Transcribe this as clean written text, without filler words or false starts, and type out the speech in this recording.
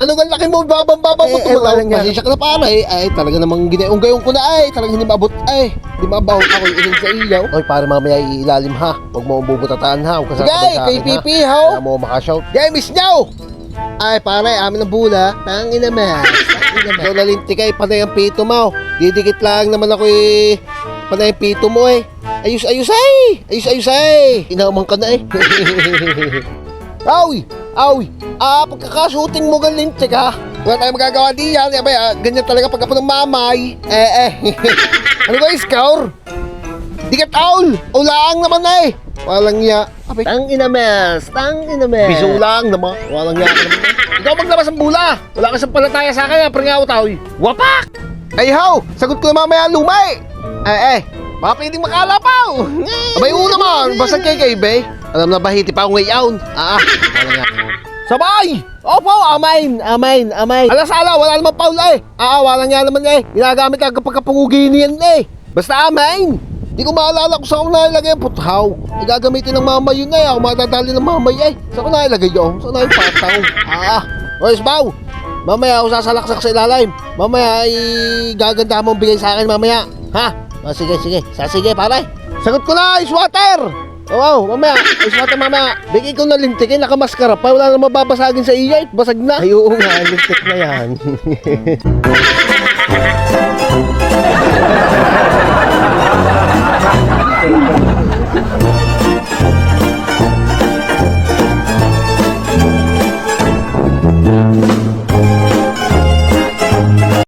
Anong ang laki mo, babang-babang mo tumalaw? Pasensya ka na pare, ay talaga namang ginaong-gayong ko na ay, talagang hindi maabot ay. Hindi maabot ako yung sa ilaw. Oy, pare mamaya iilalim ha. Huwag mo ang bubutataan ha. Huwag ka sasabay sa akin ha. Kay Pipi ha. Kaya mo makashout. Gay, miss nyaw! Ay pare, amin ang bula. Tangin naman. Ikaw nalinti kay, panay ang pito mo. Didikit lang naman ako eh. Panay ang pito mo eh. Ayos-ayos ay! Ayos-ayos ay! Inaumang ka na eh. Awi! Awi! Pagkakashooting mo galintik ha. Wala tayong magagawa diyan. Ganyan talaga pag ako ng mamay. Ano ba score? Dikat aul! Ulaang naman eh! Walang ya. Tangina mes! Tangina mes! Bisulang naman. Walang ya naman. Ikaw maglabas ang bula! Wala ka sa palataya sa akin ha. Pringaw tao. Wapak! Ay how! Sagot ko na mamaya lumay! Baka pwedeng makalapaw! Abay una man! Basag kay be! Alam na ba hiti pa akong ngayon? Walang ya. Sabay! Opo, amain! Alasala, wala naman paula eh! Walang nga naman eh! Ginagamit ka kapag kapungugin niyan eh! Basta amain! Di ko maalala kung saan ko nailagay ang puthaw. Igagamitin ng mama yun eh! Ako matadali ng mama eh! Saan ko nailagay yun? Saan na yung pataw? Oyes baw! Mamaya ako sasalaksak sa ilalim! Mamaya gaganda mong bigay sa akin mamaya! Ha? Sige, pare! Sagot ko na! Ice water! Wow, mamaya, ice water mamaya. Bigay ko na lintikin, nakamaskara pa. Wala na mababasagin sa iya, basag na. Ay, oo nga, lintik na yan.